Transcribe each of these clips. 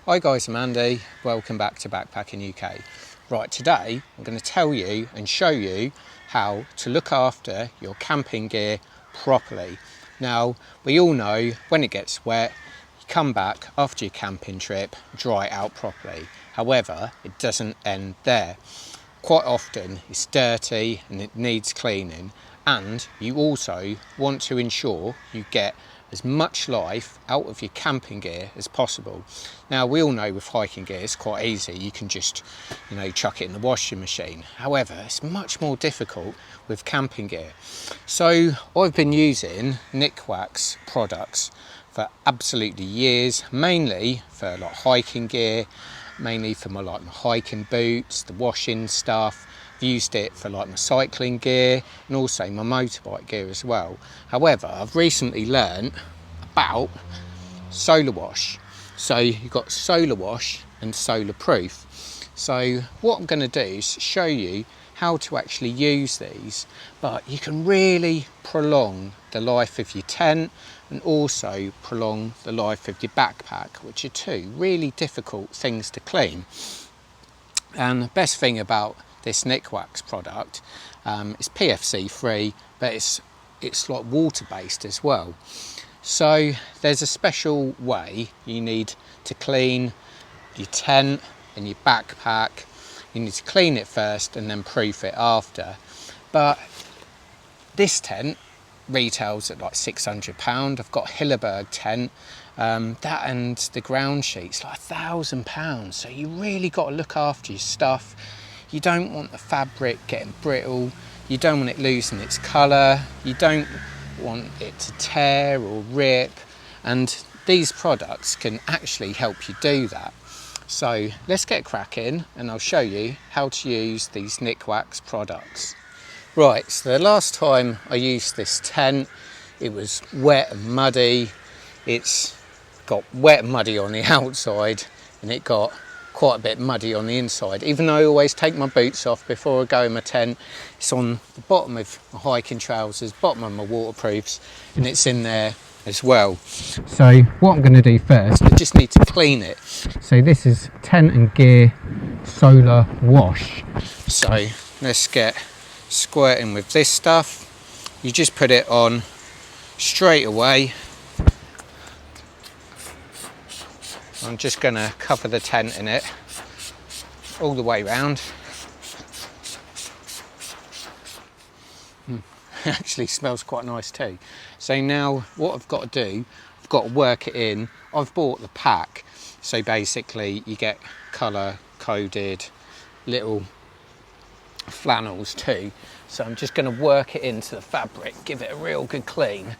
Hi guys, I'm Andy. Welcome back to Backpacking UK. Right, today I'm going to tell you and show you how to look after your camping gear properly. Now, we all know when it gets wet, you come back after your camping trip, dry it out properly. However, it doesn't end there. Quite often it's dirty and it needs cleaning, and you also want to ensure you get as much life out of your camping gear as possible. Now, we all know with hiking gear it's quite easy, you can just chuck it in the washing machine. However, it's much more difficult with camping gear. So I've been using Nikwax products for absolutely years, mainly for like hiking gear, mainly for my hiking boots, the washing stuff. I've used it for like my cycling gear and also my motorbike gear as well. However, I've recently learned about Solarwash. So you've got Solarwash and Solarproof. So what I'm going to do is show you how to actually use these, but you can really prolong the life of your tent and also prolong the life of your backpack, which are two really difficult things to clean. And the best thing about this Nikwax product, it's PFC free, but it's like water based as well. So there's a special way you need to clean your tent and your backpack. You need to clean it first and then proof it after. But this tent retails at like £600. I've got a Hilleberg tent, that and the ground sheets like £1,000. So you really got to look after your stuff. You don't want the fabric getting brittle. You don't want it losing its colour. You don't want it to tear or rip. And these products can actually help you do that. So let's get cracking and I'll show you how to use these Nikwax products. Right, so the last time I used this tent, it was wet and muddy. It's got wet and muddy on the outside and it got quite a bit muddy on the inside. Even though I always take my boots off before I go in my tent, it's on the bottom of my hiking trousers, bottom of my waterproofs, and it's in there as well. So what I'm going to do first, I just need to clean it. So this is Tent and Gear Solar Wash. So let's get squirting with this stuff. You just put it on straight away. I'm just going to cover the tent in it all the way round. Actually smells quite nice too. So now what I've got to do, I've got to work it in. I've bought the pack, so basically you get colour coded little flannels too. So I'm just going to work it into the fabric, give it a real good clean.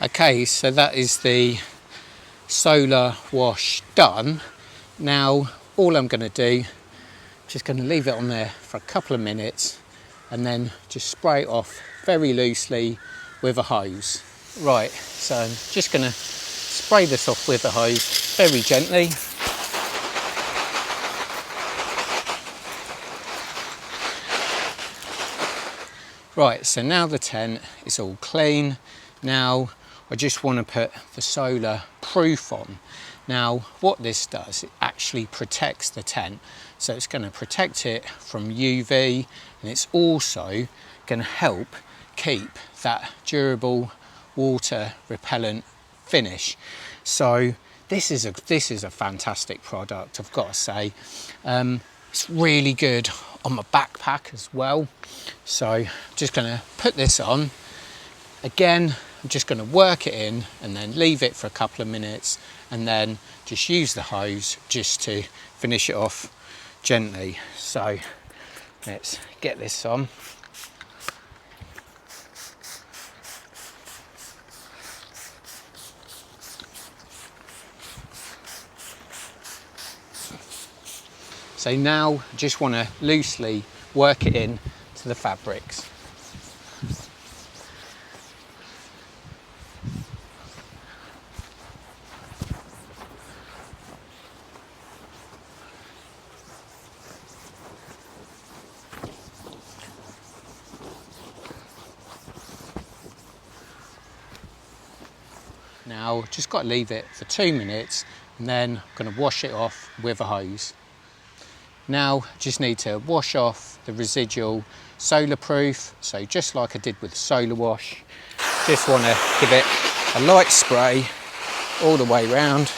Okay, so that is the solar wash done. Now all I'm going to do, just going to leave it on there for a couple of minutes and then just spray it off very loosely with a hose. Right, so I'm just going to spray this off with a hose very gently. Right, so now the tent is all clean. Now I just want to put the Solarproof on. Now what this does, it actually protects the tent. So it's going to protect it from UV and it's also going to help keep that durable water repellent finish. So this is a fantastic product, I've got to say. It's really good on my backpack as well. So I'm just going to put this on. Again, I'm just going to work it in and then leave it for a couple of minutes and then just use the hose just to finish it off gently. So let's get this on. So now I just want to loosely work it in to the fabrics. now, just got to leave it for 2 minutes and then I'm going to wash it off with a hose. Now just need to wash off the residual Solarproof, so just like I did with the Solarwash, just want to give it a light spray all the way round.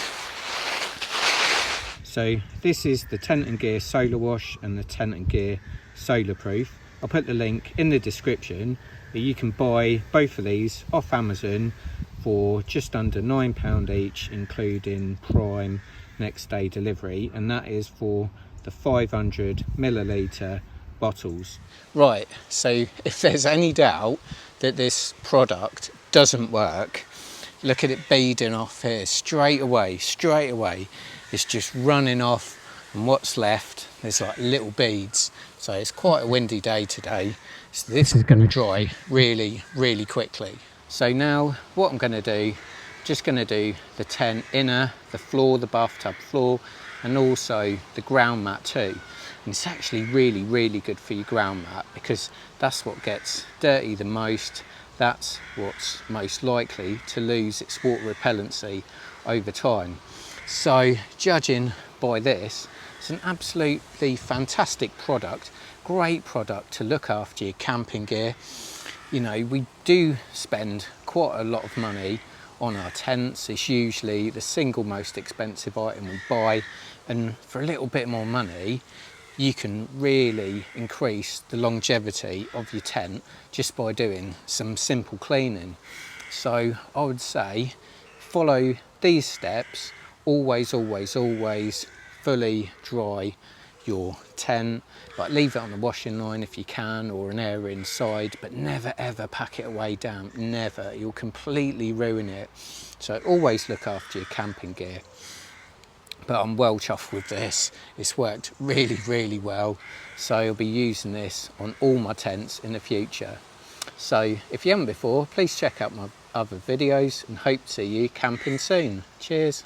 So this is the Tent and Gear Solarwash and the Tent and Gear Solarproof. I'll put the link in the description, but you can buy both of these off Amazon for just under £9 each, including Prime next day delivery, and that is for the 500 milliliter bottles. Right, so if there's any doubt that this product doesn't work, look at it beading off here straight away. It's just running off, and what's left, there's like little beads. So it's quite a windy day today, so this is going to dry really quickly. So now what I'm going to do, just going to do the tent inner, the floor, the bathtub floor, and also the ground mat too. And it's actually really good for your ground mat, because that's what gets dirty the most. That's what's most likely to lose its water repellency over time. So judging by this, it's an absolutely fantastic product, great product to look after your camping gear. You know, we do spend quite a lot of money on our tents. It's usually the single most expensive item we buy, and for a little bit more money you can really increase the longevity of your tent just by doing some simple cleaning. So I would say follow these steps. Always fully dry your tent, like leave it on the washing line if you can, or an area inside, but never ever pack it away damp, never. You'll completely ruin it. So always look after your camping gear. But I'm well chuffed with this. It's worked really well, so I'll be using this on all my tents in the future. So if you haven't before, please check out my other videos, and hope to see you camping soon. Cheers.